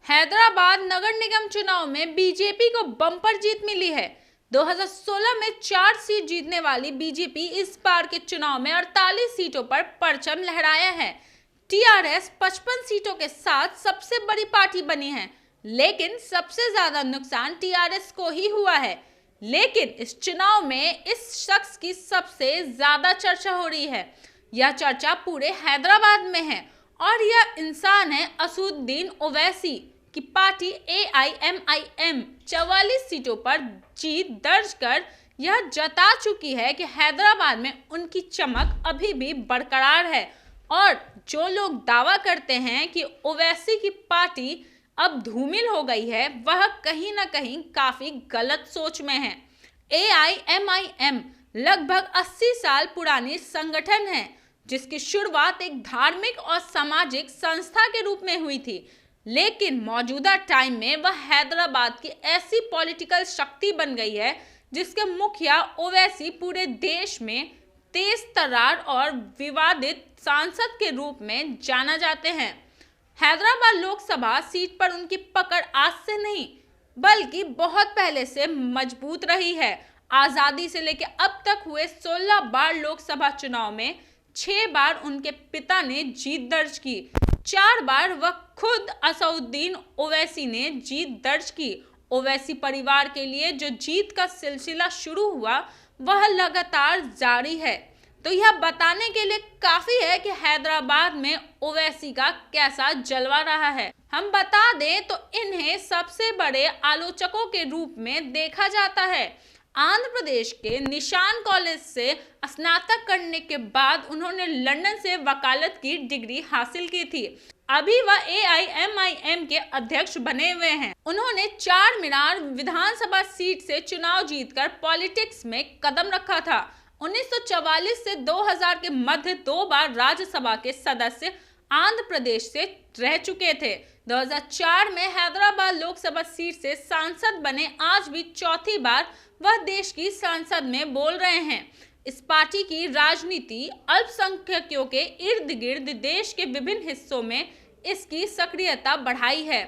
हैदराबाद नगर निगम चुनाव में बीजेपी को बम्पर जीत मिली है। 2016 में 4 सीट जीतने वाली बीजेपी इस बार के चुनाव में 48 सीटों पर परचम लहराया है। टीआरएस 55 सीटों के साथ सबसे बड़ी पार्टी बनी है, लेकिन सबसे ज्यादा नुकसान टीआरएस को ही हुआ है। लेकिन इस चुनाव में इस शख्स की सबसे ज्यादा चर्चा हो रही है। यह चर्चा पूरे हैदराबाद में है और यह इंसान है असदुद्दीन ओवैसी की पार्टी AIMIM 44 सीटों पर जीत दर्ज कर यह जता चुकी है कि हैदराबाद में उनकी चमक अभी भी बरकरार है। और जो लोग दावा करते हैं कि ओवैसी की पार्टी अब धूमिल हो गई है, वह कहीं ना कहीं काफी गलत सोच में है। AIMIM लगभग 80 साल पुरानी संगठन है, जिसकी शुरुआत एक धार्मिक और सामाजिक संस्था के रूप में हुई थी, लेकिन मौजूदा टाइम में वह हैदराबाद की ऐसी पॉलिटिकल शक्ति बन गई है जिसके मुखिया ओवैसी पूरे देश में तेज तर्रार और विवादित सांसद के रूप में जाना जाते हैं। हैदराबाद लोकसभा सीट पर उनकी पकड़ आज से नहीं बल्कि बहुत पहले से मजबूत रही है। आजादी से लेकर अब तक हुए 16 बार लोकसभा चुनाव में 6 बार उनके पिता ने जीत दर्ज की, 4 बार वह खुद असदुद्दीन ओवैसी ने जीत दर्ज की। ओवैसी परिवार के लिए जो जीत का सिलसिला शुरू हुआ वह लगातार जारी है। तो यह बताने के लिए काफी है कि हैदराबाद में ओवैसी का कैसा जलवा रहा है। हम बता दें तो इन्हें सबसे बड़े आलोचकों के रूप में देखा जाता है। आंध्र प्रदेश के निशान कॉलेज से स्नातक करने के बाद उन्होंने लंदन से वकालत की डिग्री हासिल की थी। अभी वह AIMIM के अध्यक्ष बने हुए हैं। उन्होंने चार मीनार विधानसभा सीट से चुनाव जीतकर पॉलिटिक्स में कदम रखा था। 1944 से 2000 के मध्य 2 बार राज्यसभा के सदस्य आंध्र प्रदेश से रह चुके थे। 2004 में हैदराबाद लोकसभा सीट से सांसद बने। आज भी चौथी बार वह देश की संसद में बोल रहे हैं। इस पार्टी की राजनीति अल्पसंख्यकों के इर्द गिर्द देश के विभिन्न हिस्सों में इसकी सक्रियता बढ़ाई है।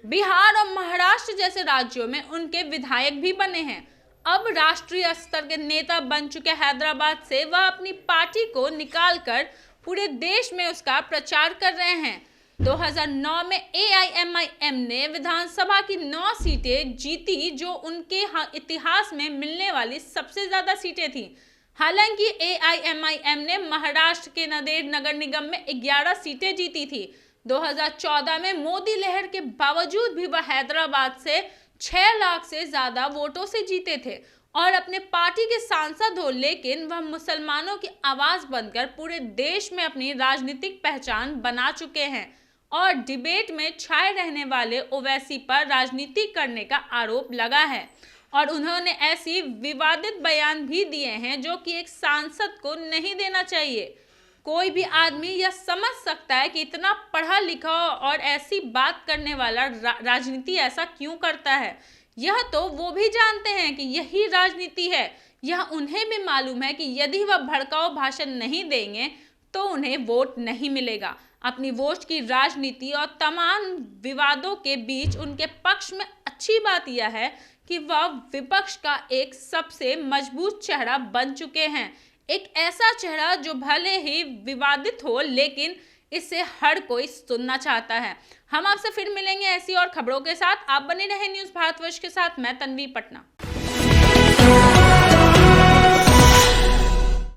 बिहार और महाराष्ट्र जैसे राज्यों में उनके विधायक भी बने हैं। अब राष्ट्रीय स्तर के नेता बन चुके हैदराबाद से वह अपनी पार्टी को निकालकर पूरे देश में उसका प्रचार कर रहे हैं। 2009 में AIMIM ने विधानसभा की 9 सीटें जीती, जो उनके इतिहास में मिलने वाली सबसे ज्यादा सीटें थी। हालांकि AIMIM ने महाराष्ट्र के नांदेड़ नगर निगम में 11 सीटें जीती थी। 2014 में मोदी लहर के बावजूद भी वह हैदराबाद से 6 लाख से ज्यादा वोटों से जीते थे और अपने पार्टी के सांसद हो, लेकिन वह मुसलमानों की आवाज बनकर पूरे देश में अपनी राजनीतिक पहचान बना चुके हैं। और डिबेट में छाए रहने वाले ओवैसी पर राजनीति करने का आरोप लगा है और उन्होंने ऐसी विवादित बयान भी दिए हैं जो कि एक सांसद को नहीं देना चाहिए। कोई भी आदमी यह समझ सकता है कि इतना पढ़ा लिखा और ऐसी बात करने वाला राजनीति ऐसा क्यों करता है। यह तो वो भी जानते हैं कि यही राजनीति है। यह उन्हें भी मालूम है कि यदि वह भड़काऊ भाषण नहीं देंगे तो उन्हें वोट नहीं मिलेगा। अपनी वोट की राजनीति और तमाम विवादों के बीच उनके पक्ष में अच्छी बात यह है कि वह विपक्ष का एक सबसे मजबूत चेहरा बन चुके हैं। एक ऐसा चेहरा जो भले ही विवादित हो, लेकिन इसे हर कोई सुनना चाहता है। हम आपसे फिर मिलेंगे ऐसी और खबरों के साथ। आप बने रहे न्यूज़ भारतवर्ष के साथ। मैं तन्वी पटना।